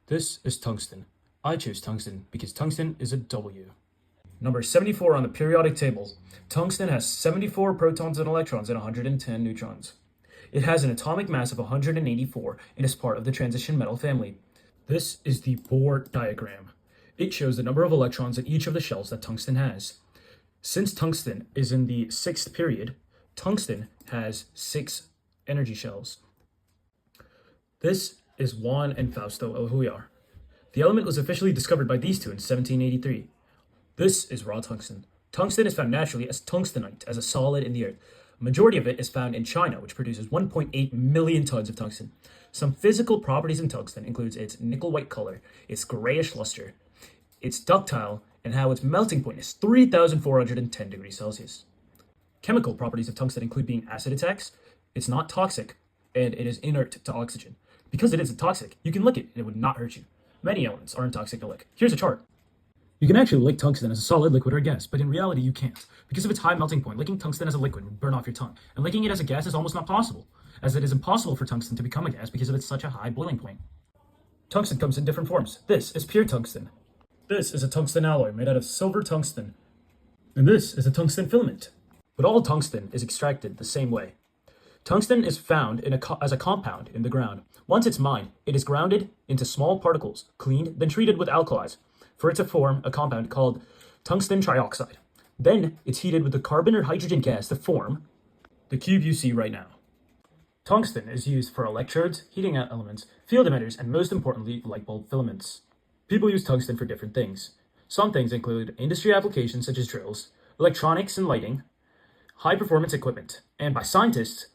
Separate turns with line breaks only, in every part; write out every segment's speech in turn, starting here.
This is tungsten. I choose tungsten because tungsten is a W. Number 74 on the periodic table. Tungsten has 74 protons and electrons and 110 neutrons. It has an atomic mass of 184 and is part of the transition metal family. This is the Bohr diagram. It shows the number of electrons in each of the shells that tungsten has. Since tungsten is in the 6th period, tungsten has 6 energy shells. This is Juan and Fausto Elhujar. The element was officially discovered by these two in 1783. This is raw tungsten. Tungsten is found naturally as tungstenite, as a solid in the earth. A majority of it is found in China, which produces 1.8 million tons of tungsten. Some physical properties in tungsten includes its nickel-white color, its grayish luster, its ductile, and how its melting point is 3,410 degrees Celsius. Chemical properties of tungsten include being acid attacks, it's not toxic, and it is inert to oxygen. Because it isn't toxic, you can lick it and it would not hurt you. Many elements aren't toxic to lick. Here's a chart. You can actually lick tungsten as a solid, liquid, or a gas, but in reality you can't. Because of its high melting point, licking tungsten as a liquid would burn off your tongue, and licking it as a gas is almost not possible, as it is impossible for tungsten to become a gas because of its such a high boiling point. Tungsten comes in different forms. This is pure tungsten. This is a tungsten alloy made out of silver tungsten. And this is a tungsten filament. But all tungsten is extracted the same way. Tungsten is found as a compound in the ground. Once it's mined, it is grounded into small particles, cleaned, then treated with alkalis, for it to form a compound called tungsten trioxide. Then it's heated with the carbon or hydrogen gas to form the cube you see right now. Tungsten is used for electrodes, heating elements, field emitters, and most importantly, light bulb filaments. People use tungsten for different things. Some things include industry applications such as drills, electronics and lighting, high performance equipment, and by scientists,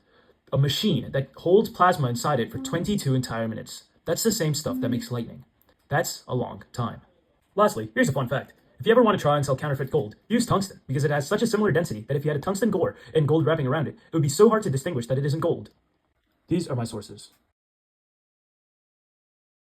a machine that holds plasma inside it for 22 entire minutes. That's the same stuff that makes lightning. That's a long time. Lastly, here's a fun fact. If you ever want to try and sell counterfeit gold, use tungsten, because it has such a similar density that if you had a tungsten core and gold wrapping around it, it would be so hard to distinguish that it isn't gold. These are my sources.